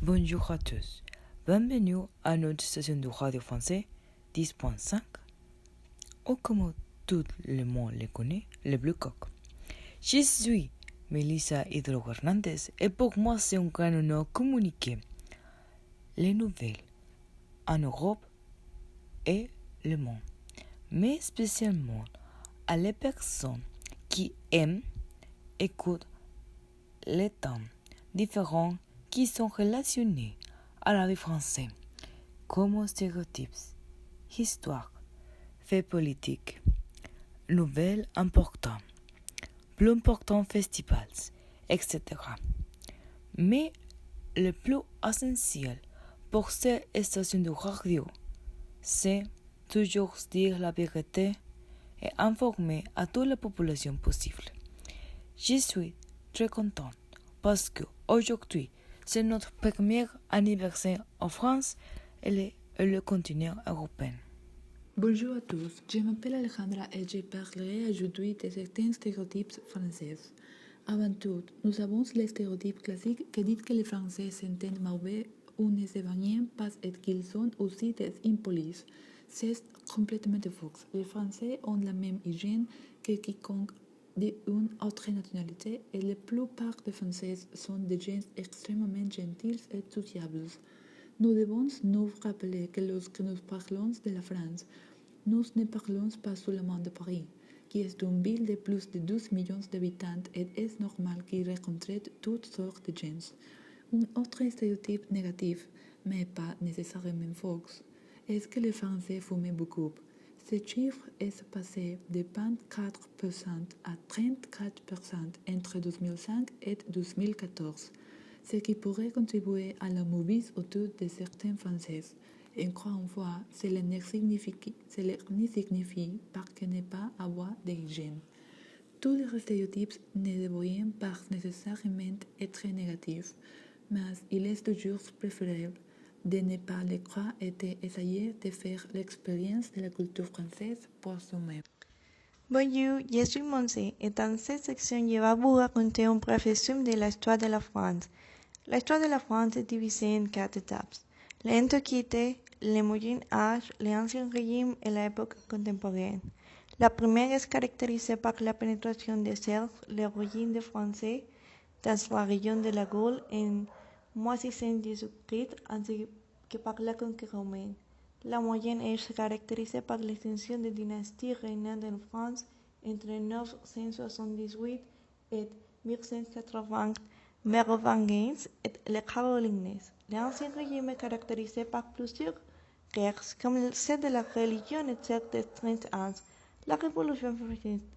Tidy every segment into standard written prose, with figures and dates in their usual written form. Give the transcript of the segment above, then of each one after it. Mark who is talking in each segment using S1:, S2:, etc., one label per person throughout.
S1: Bonjour à tous. Bienvenue à notre station de radio français 10.5. Ou comme tout le monde le connaît, le Blue Coq. Je suis Melissa Hidro Hernandez et pour moi c'est un grand honneur de communiquer les nouvelles en Europe et le monde, mais spécialement à les personnes qui aiment, écoutent les thèmes différents qui sont relationnés à la vie française, comme stéréotypes, histoire, faits politiques, nouvelles importantes, plus importants festivals, etc. Mais le plus essentiel pour ces stations de radio, c'est toujours dire la vérité et informer à toute la population possible. Je suis très contente parce que aujourd'hui, c'est notre premier anniversaire en France et le continent européen.
S2: Bonjour à tous, je m'appelle Alejandra et je parlerai aujourd'hui de certains stéréotypes français. Avant tout, nous avons les stéréotypes classiques qui disent que les Français s'entendent mauvais ou ne s'évanouissent pas et qu'ils sont aussi des impolis. C'est complètement faux. Les Français ont la même hygiène que quiconque d'une autre nationalité et la plupart des Français sont des gens extrêmement gentils et sociables. Nous devons nous rappeler que lorsque nous parlons de la France, nous ne parlons pas seulement de Paris, qui est une ville de plus de 12 millions d'habitants et est normal qu'il rencontre toutes sortes de gens. Un autre stéréotype négatif, mais pas nécessairement faux, est que les Français fument beaucoup. Ce chiffre est passé de 24% à 34% entre 2005 et 2014, ce qui pourrait contribuer à la mauvaise autour de certains Français. Encore une fois, cela ne signifie pas qu'il n'est pas avoir d'hygiène. Tous les stéréotypes ne devraient pas nécessairement être négatifs, mais il est toujours préférable de ne pas les croire et d'essayer de faire l'expérience de la culture française pour soi-même.
S3: Bonjour, je suis Monse et dans cette section je vais vous raconter un bref résumé de l'histoire de la France. L'histoire de la France est divisée en 4 étapes. L'Antiquité, le Moyen Âge, l'Ancien Régime et l'époque contemporaine. La première est caractérisée par la pénétration des Celtes, l'origine des Français, dans la région de la Gaule en 600 Jésus-Christ, ainsi que par la conquête romaine. La moyenne est caractérisée par l'extension des dynasties régnant en France entre 978 et 1180, mérovingiens et les carolingiens. L'Ancien Régime est caractérisé par plusieurs guerres, comme celle de la religion et celle des 30 ans. La Révolution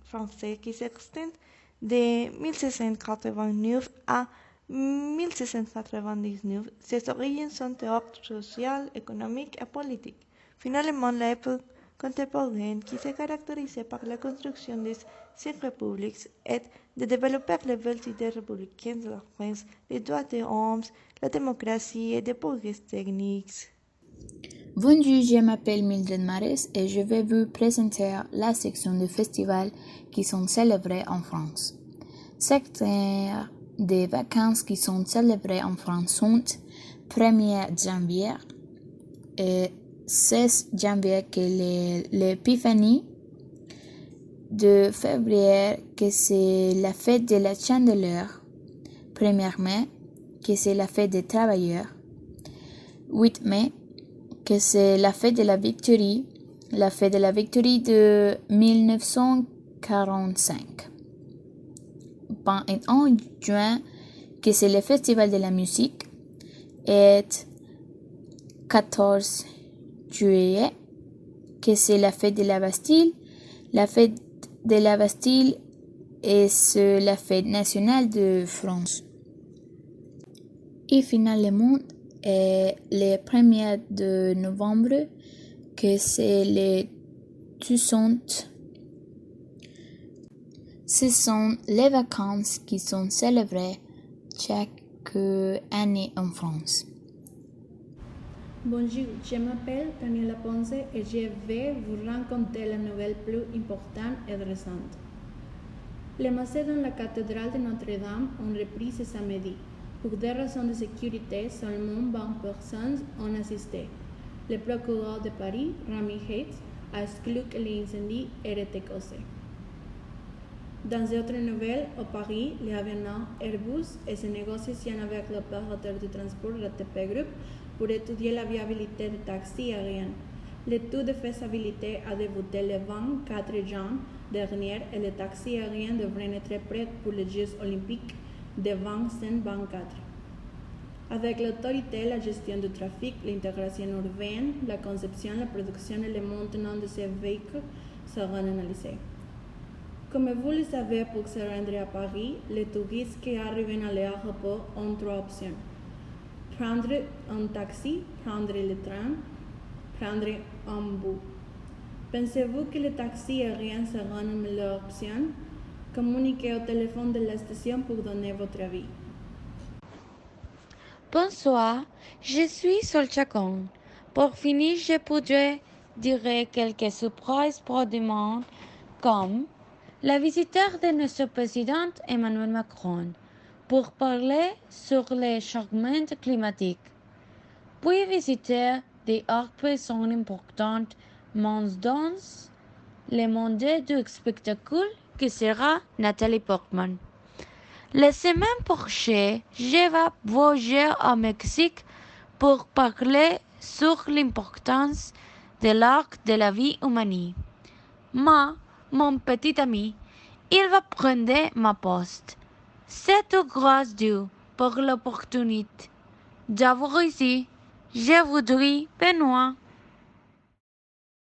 S3: française, qui s'extend de 1689 à 1699, ses origines sont d'ordre social, économique et politique. Finalement, l'époque contemporaine, qui se caractérise par la construction des 5 républiques, et de développer les valeurs républicaines de la France, les droits des hommes, la démocratie et des progrès techniques.
S4: Bonjour, je m'appelle Mildred Mares et je vais vous présenter la section de festivals qui sont célébrés en France. Certains des vacances qui sont célébrées en France sont 1er janvier et 16 janvier que l'épiphanie, de février que c'est la fête de la Chandeleur, 1er mai que c'est la fête des travailleurs, 8 mai que c'est la fête de la Victorie de 1945. En juin, que c'est le festival de la musique, et 14 juillet, que c'est la fête de la Bastille. La fête de la Bastille est la fête nationale de France. Et finalement, le 1er de novembre, que c'est le Toussaint. Ce sont les vacances qui sont célébrées chaque année en France.
S5: Bonjour, je m'appelle Daniela Ponce et je vais vous raconter la nouvelle plus importante et récente. Les masses dans la cathédrale de Notre-Dame ont repris ce samedi. Pour des raisons de sécurité, seulement 20 personnes ont assisté. Le procureur de Paris, Rami Hayes, a exclu que l'incendie ait été causé. Dans d'autres nouvelles, au Paris, l'avionneur Airbus et ses négociations avec l'opérateur de transport RATP Group pour étudier la viabilité des taxis aériens. L'étude de faisabilité a débuté le 24 juin dernier et les taxis aériens devraient être prêts pour les Jeux olympiques de 2024. Avec l'autorité, la gestion du trafic, l'intégration urbaine, la conception, la production et le maintenant de ces véhicules seront analysés. Comme vous le savez, pour se rendre à Paris, les touristes qui arrivent à l'aéroport ont 3 options. Prendre un taxi, prendre le train, prendre un bus. Pensez-vous que les taxis aériens seront une meilleure option? Communiquez au téléphone de la station pour donner votre avis.
S6: Bonsoir, je suis Solchakon. Pour finir, je pourrais dire quelques surprises pour le monde, comme la visite de notre président Emmanuel Macron pour parler sur les changements climatiques, puis visiter des personnes importantes dans le monde du spectacle qui sera Nathalie Portman. La semaine prochaine, je vais voyager au Mexique pour parler sur l'importance de l'art de la vie humaine. Mon petit ami, il va prendre ma poste. C'est tout grâce Dieu pour l'opportunité d'avoir ici. Je voudrais, Benoît.